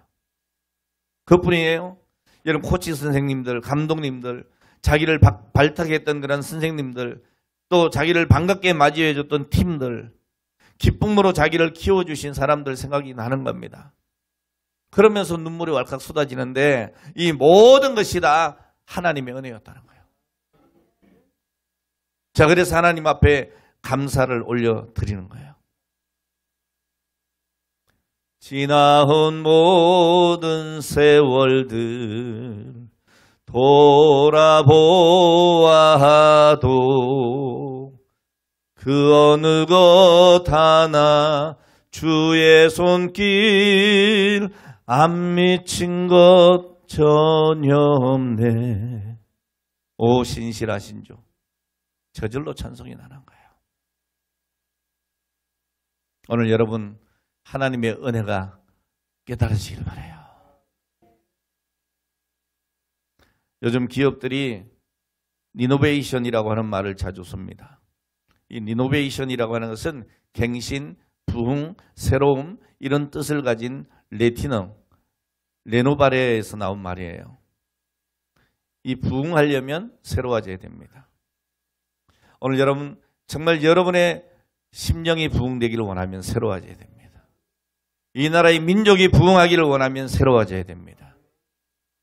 그뿐이에요. 여러분 코치 선생님들, 감독님들, 자기를 발탁했던 그런 선생님들, 또 자기를 반갑게 맞이해줬던 팀들, 기쁨으로 자기를 키워주신 사람들 생각이 나는 겁니다. 그러면서 눈물이 왈칵 쏟아지는데 이 모든 것이 다 하나님의 은혜였다는 거예요. 자, 그래서 하나님 앞에 감사를 올려드리는 거예요. 지나온 모든 세월들 돌아보아도 그 어느 것 하나 주의 손길 안 미친 것 전혀 없네. 오 신실하신 주, 저절로 찬송이 나는 거예요. 오늘 여러분 하나님의 은혜가 깨달으시길 바라요. 요즘 기업들이 리노베이션이라고 하는 말을 자주 씁니다. 이 리노베이션이라고 하는 것은 갱신, 부흥, 새로움 이런 뜻을 가진 레티너, 레노바레에서 나온 말이에요. 이 부흥하려면 새로워져야 됩니다. 오늘 여러분 정말 여러분의 심령이 부흥되기를 원하면 새로워져야 됩니다. 이 나라의 민족이 부흥하기를 원하면 새로워져야 됩니다.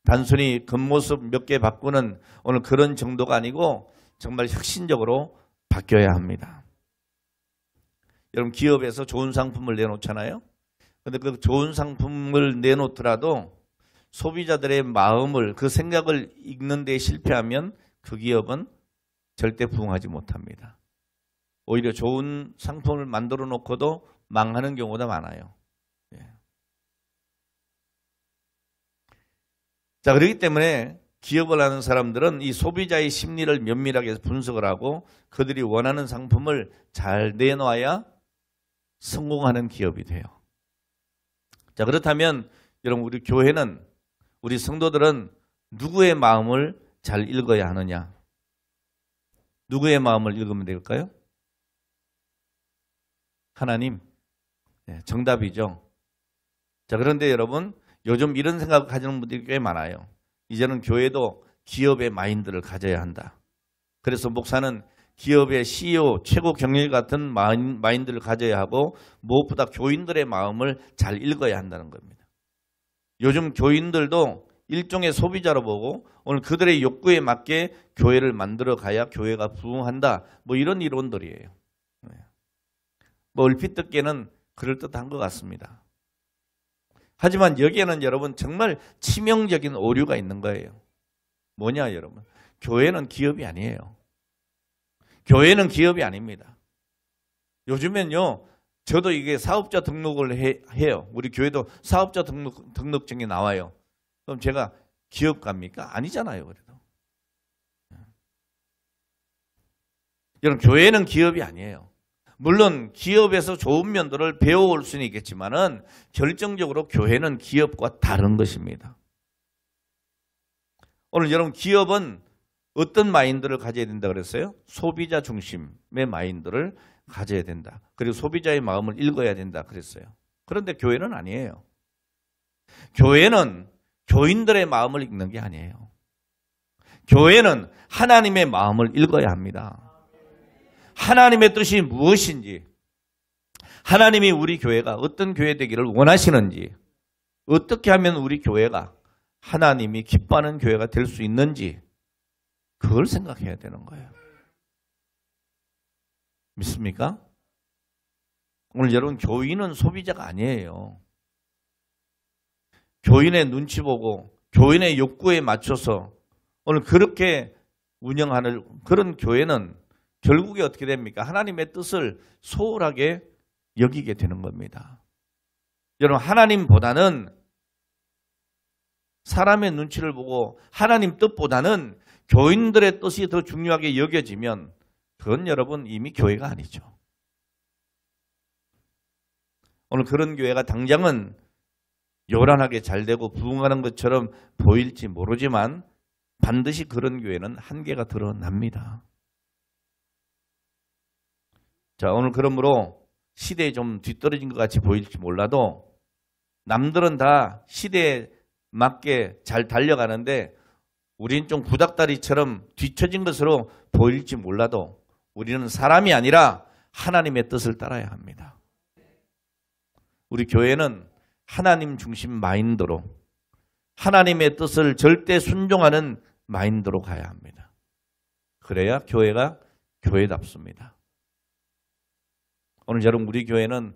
단순히 겉모습 몇 개 바꾸는 오늘 그런 정도가 아니고 정말 혁신적으로 바뀌어야 합니다. 여러분 기업에서 좋은 상품을 내놓잖아요. 그런데 그 좋은 상품을 내놓더라도 소비자들의 마음을, 그 생각을 읽는 데 실패하면 그 기업은 절대 부흥하지 못합니다. 오히려 좋은 상품을 만들어 놓고도 망하는 경우가 많아요. 자, 그렇기 때문에 기업을 하는 사람들은 이 소비자의 심리를 면밀하게 분석을 하고 그들이 원하는 상품을 잘 내놔야 성공하는 기업이 돼요. 자, 그렇다면 여러분 우리 교회는, 우리 성도들은 누구의 마음을 잘 읽어야 하느냐? 누구의 마음을 읽으면 될까요? 하나님. 네, 정답이죠. 자, 그런데 여러분 요즘 이런 생각을 가지는 분들이 꽤 많아요. 이제는 교회도 기업의 마인드를 가져야 한다. 그래서 목사는 기업의 CEO, 최고 경영자 같은 마인드를 가져야 하고 무엇보다 교인들의 마음을 잘 읽어야 한다는 겁니다. 요즘 교인들도 일종의 소비자로 보고 오늘 그들의 욕구에 맞게 교회를 만들어 가야 교회가 부흥한다. 뭐 이런 이론들이에요. 뭐 얼핏 듣기에는 그럴듯한 것 같습니다. 하지만 여기에는 여러분 정말 치명적인 오류가 있는 거예요. 뭐냐 여러분? 교회는 기업이 아니에요. 교회는 기업이 아닙니다. 요즘엔요, 저도 이게 사업자 등록을 해요. 우리 교회도 사업자 등록증이 나와요. 그럼 제가 기업가입니까? 아니잖아요. 그래도. 여러분, 교회는 기업이 아니에요. 물론 기업에서 좋은 면들을 배워올 수는 있겠지만은 결정적으로 교회는 기업과 다른 것입니다. 오늘 여러분 기업은 어떤 마인드를 가져야 된다 그랬어요? 소비자 중심의 마인드를 가져야 된다. 그리고 소비자의 마음을 읽어야 된다 그랬어요. 그런데 교회는 아니에요. 교회는 교인들의 마음을 읽는 게 아니에요. 교회는 하나님의 마음을 읽어야 합니다. 하나님의 뜻이 무엇인지, 하나님이 우리 교회가 어떤 교회 되기를 원하시는지, 어떻게 하면 우리 교회가 하나님이 기뻐하는 교회가 될 수 있는지 그걸 생각해야 되는 거예요. 믿습니까? 오늘 여러분 교인은 소비자가 아니에요. 교인의 눈치 보고 교인의 욕구에 맞춰서 오늘 그렇게 운영하는 그런 교회는 결국에 어떻게 됩니까? 하나님의 뜻을 소홀하게 여기게 되는 겁니다. 여러분 하나님보다는 사람의 눈치를 보고 하나님 뜻보다는 교인들의 뜻이 더 중요하게 여겨지면 그건 여러분 이미 교회가 아니죠. 오늘 그런 교회가 당장은 요란하게 잘되고 부흥하는 것처럼 보일지 모르지만 반드시 그런 교회는 한계가 드러납니다. 자, 오늘 그러므로 시대에 좀 뒤떨어진 것 같이 보일지 몰라도 남들은 다 시대에 맞게 잘 달려가는데 우린 좀 구닥다리처럼 뒤처진 것으로 보일지 몰라도 우리는 사람이 아니라 하나님의 뜻을 따라야 합니다. 우리 교회는 하나님 중심 마인드로 하나님의 뜻을 절대 순종하는 마인드로 가야 합니다. 그래야 교회가 교회답습니다. 오늘 여러분 우리 교회는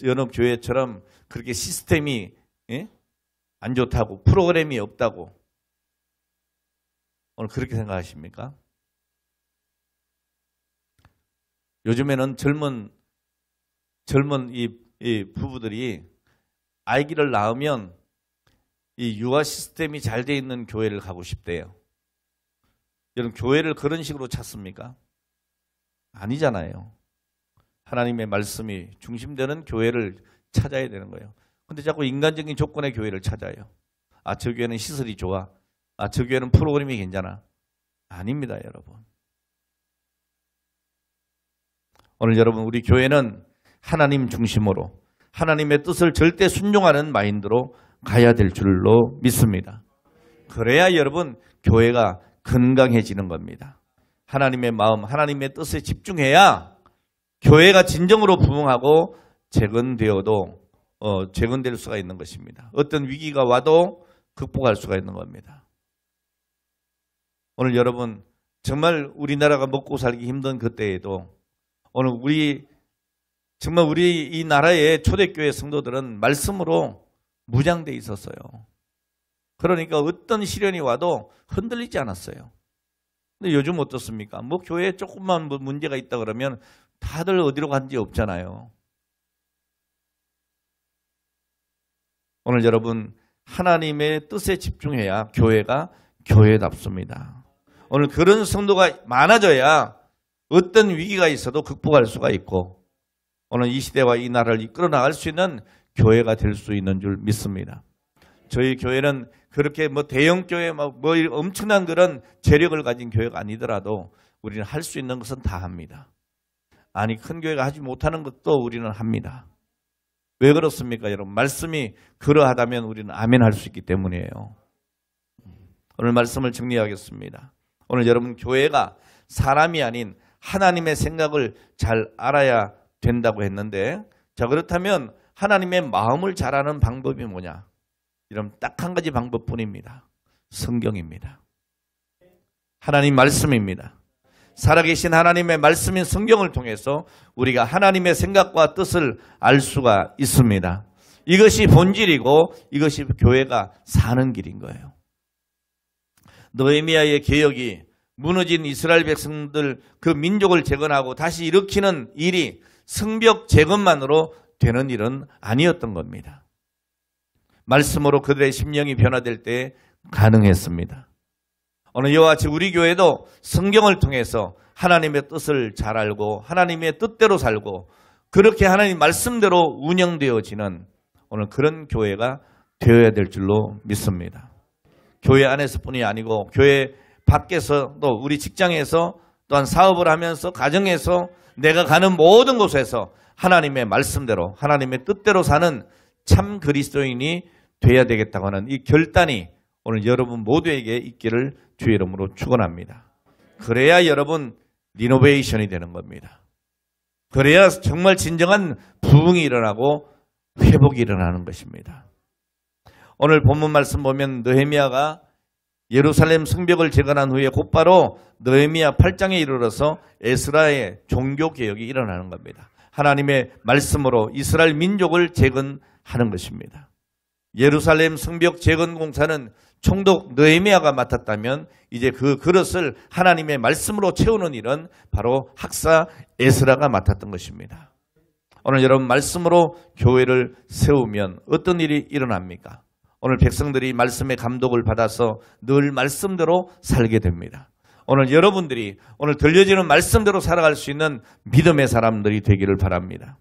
여러 교회처럼 그렇게 시스템이 안 좋다고 프로그램이 없다고 오늘 그렇게 생각하십니까? 요즘에는 젊은 이 부부들이 아기를 낳으면 이 육아 시스템이 잘 돼 있는 교회를 가고 싶대요. 여러분 교회를 그런 식으로 찾습니까? 아니잖아요. 하나님의 말씀이 중심되는 교회를 찾아야 되는 거예요. 근데 자꾸 인간적인 조건의 교회를 찾아요. 저 교회는 시설이 좋아. 저 교회는 프로그램이 괜찮아. 아닙니다, 여러분. 오늘 여러분 우리 교회는 하나님 중심으로 하나님의 뜻을 절대 순종하는 마인드로 가야 될 줄로 믿습니다. 그래야 여러분 교회가 건강해지는 겁니다. 하나님의 마음, 하나님의 뜻에 집중해야 교회가 진정으로 부흥하고 재건되어도 재건될 수가 있는 것입니다. 어떤 위기가 와도 극복할 수가 있는 겁니다. 오늘 여러분 정말 우리나라가 먹고 살기 힘든 그때에도 오늘 정말 우리 이 나라의 초대교회 성도들은 말씀으로 무장돼 있었어요. 그러니까 어떤 시련이 와도 흔들리지 않았어요. 근데 요즘 어떻습니까? 뭐 교회에 조금만 문제가 있다 그러면 다들 어디로 간지 없잖아요. 오늘 여러분 하나님의 뜻에 집중해야 교회가 교회답습니다. 오늘 그런 성도가 많아져야 어떤 위기가 있어도 극복할 수가 있고 오늘 이 시대와 이 나라를 이끌어 나갈 수 있는 교회가 될 수 있는 줄 믿습니다. 저희 교회는 그렇게 대형 교회 엄청난 그런 재력을 가진 교회가 아니더라도 우리는 할 수 있는 것은 다 합니다. 아니 큰 교회가 하지 못하는 것도 우리는 합니다. 왜 그렇습니까, 여러분? 말씀이 그러하다면 우리는 아멘 할 수 있기 때문이에요. 오늘 말씀을 정리하겠습니다. 오늘 여러분 교회가 사람이 아닌 하나님의 생각을 잘 알아야 된다고 했는데 자 그렇다면 하나님의 마음을 잘 아는 방법이 뭐냐? 이런 딱 한 가지 방법뿐입니다. 성경입니다. 하나님 말씀입니다. 살아계신 하나님의 말씀인 성경을 통해서 우리가 하나님의 생각과 뜻을 알 수가 있습니다. 이것이 본질이고 이것이 교회가 사는 길인 거예요. 느헤미야의 개혁이 무너진 이스라엘 백성들 그 민족을 재건하고 다시 일으키는 일이 성벽 재건만으로 되는 일은 아니었던 겁니다. 말씀으로 그들의 심령이 변화될 때 가능했습니다. 오늘 이와 같이 우리 교회도 성경을 통해서 하나님의 뜻을 잘 알고 하나님의 뜻대로 살고 그렇게 하나님 말씀대로 운영되어지는 오늘 그런 교회가 되어야 될 줄로 믿습니다. 교회 안에서뿐이 아니고 교회 밖에서 또 우리 직장에서 또한 사업을 하면서 가정에서 내가 가는 모든 곳에서 하나님의 말씀대로 하나님의 뜻대로 사는 참 그리스도인이 돼야 되겠다고 하는 이 결단이 오늘 여러분 모두에게 있기를 주의 이름으로 축원합니다. 그래야 여러분 리노베이션이 되는 겁니다. 그래야 정말 진정한 부흥이 일어나고 회복이 일어나는 것입니다. 오늘 본문 말씀 보면 느헤미야가 예루살렘 성벽을 재건한 후에 곧바로 느헤미야 8장에 이르러서 에스라의 종교개혁이 일어나는 겁니다. 하나님의 말씀으로 이스라엘 민족을 재건하는 것입니다. 예루살렘 성벽 재건 공사는 총독 느헤미야가 맡았다면 이제 그 그릇을 하나님의 말씀으로 채우는 일은 바로 학사 에스라가 맡았던 것입니다. 오늘 여러분 말씀으로 교회를 세우면 어떤 일이 일어납니까? 오늘 백성들이 말씀의 감독을 받아서 늘 말씀대로 살게 됩니다. 오늘 여러분들이 오늘 들려지는 말씀대로 살아갈 수 있는 믿음의 사람들이 되기를 바랍니다.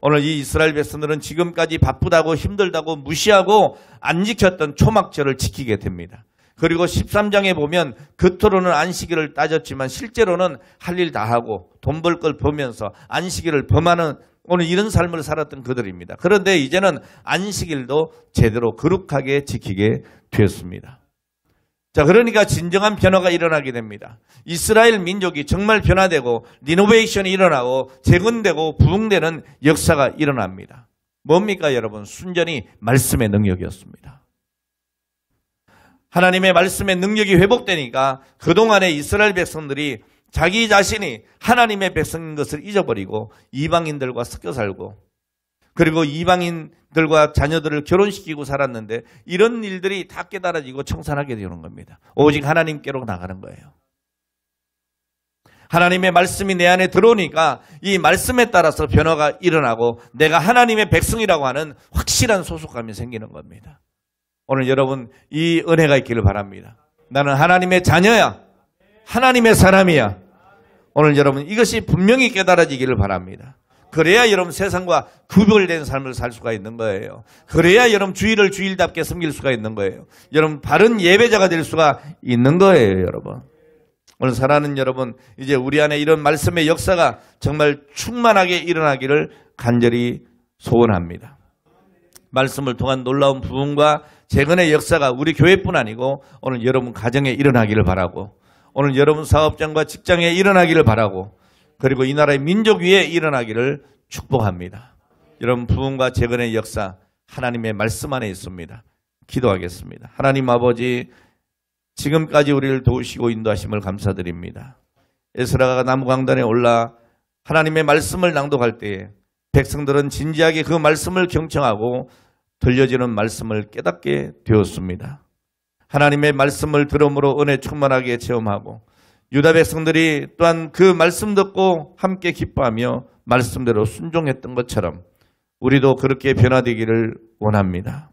오늘 이 이스라엘 백성들은 지금까지 바쁘다고 힘들다고 무시하고 안 지켰던 초막절을 지키게 됩니다. 그리고 13장에 보면 겉으로는 안식일을 따졌지만 실제로는 할 일 다 하고 돈 벌 걸 보면서 안식일을 범하는 오늘 이런 삶을 살았던 그들입니다. 그런데 이제는 안식일도 제대로 거룩하게 지키게 되었습니다. 자, 그러니까 진정한 변화가 일어나게 됩니다. 이스라엘 민족이 정말 변화되고 리노베이션이 일어나고 재건되고 부흥되는 역사가 일어납니다. 뭡니까 여러분? 순전히 말씀의 능력이었습니다. 하나님의 말씀의 능력이 회복되니까 그동안의 이스라엘 백성들이 자기 자신이 하나님의 백성인 것을 잊어버리고 이방인들과 섞여 살고 그리고 이방인들과 자녀들을 결혼시키고 살았는데 이런 일들이 다 깨달아지고 청산하게 되는 겁니다. 오직 하나님께로 나가는 거예요. 하나님의 말씀이 내 안에 들어오니까 이 말씀에 따라서 변화가 일어나고 내가 하나님의 백성이라고 하는 확실한 소속감이 생기는 겁니다. 오늘 여러분 이 은혜가 있기를 바랍니다. 나는 하나님의 자녀야. 하나님의 사람이야. 오늘 여러분 이것이 분명히 깨달아지기를 바랍니다. 그래야 여러분 세상과 구별된 삶을 살 수가 있는 거예요. 그래야 여러분 주일을 주일답게 섬길 수가 있는 거예요. 여러분 바른 예배자가 될 수가 있는 거예요, 여러분. 오늘 사랑하는 여러분, 이제 우리 안에 이런 말씀의 역사가 정말 충만하게 일어나기를 간절히 소원합니다. 말씀을 통한 놀라운 부흥과 재건의 역사가 우리 교회뿐 아니고 오늘 여러분 가정에 일어나기를 바라고 오늘 여러분 사업장과 직장에 일어나기를 바라고 그리고 이 나라의 민족 위에 일어나기를 축복합니다. 여러분 부흥과 재건의 역사 하나님의 말씀 안에 있습니다. 기도하겠습니다. 하나님 아버지 지금까지 우리를 도우시고 인도하심을 감사드립니다. 에스라가 나무강단에 올라 하나님의 말씀을 낭독할 때에 백성들은 진지하게 그 말씀을 경청하고 들려지는 말씀을 깨닫게 되었습니다. 하나님의 말씀을 들음으로 은혜 충만하게 체험하고 유다 백성들이 또한 그 말씀 듣고 함께 기뻐하며 말씀대로 순종했던 것처럼 우리도 그렇게 변화되기를 원합니다.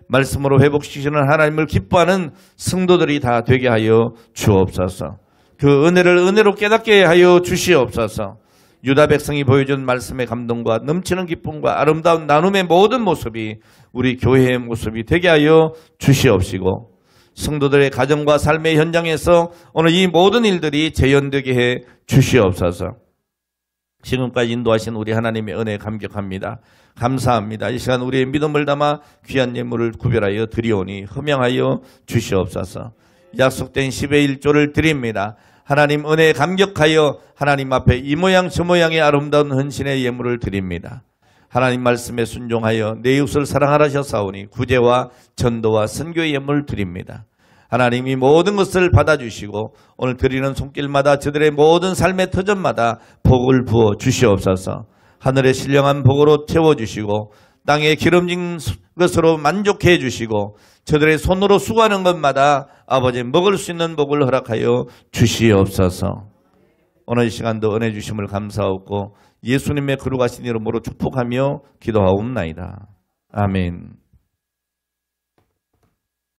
말씀으로 회복시키는 하나님을 기뻐하는 성도들이 다 되게 하여 주옵소서. 그 은혜를 은혜로 깨닫게 하여 주시옵소서. 유다 백성이 보여준 말씀의 감동과 넘치는 기쁨과 아름다운 나눔의 모든 모습이 우리 교회의 모습이 되게 하여 주시옵시고 성도들의 가정과 삶의 현장에서 오늘 이 모든 일들이 재현되게 해 주시옵소서. 지금까지 인도하신 우리 하나님의 은혜에 감격합니다. 감사합니다. 이 시간 우리의 믿음을 담아 귀한 예물을 구별하여 드리오니 흠양하여 주시옵소서. 약속된 10의 1조를 드립니다. 하나님 은혜에 감격하여 하나님 앞에 이 모양 저 모양의 아름다운 헌신의 예물을 드립니다. 하나님 말씀에 순종하여 내 이웃을 사랑하라 하셨사오니 구제와 전도와 선교의 예물을 드립니다. 하나님이 모든 것을 받아주시고 오늘 드리는 손길마다 저들의 모든 삶의 터전마다 복을 부어 주시옵소서. 하늘의 신령한 복으로 채워주시고 땅에 기름진 것으로 만족해 주시고 저들의 손으로 수고하는 것마다 아버지 먹을 수 있는 복을 허락하여 주시옵소서. 오늘 이 시간도 은혜 주심을 감사하고 예수님의 거룩하신 이름으로 축복하며 기도하옵나이다. 아멘.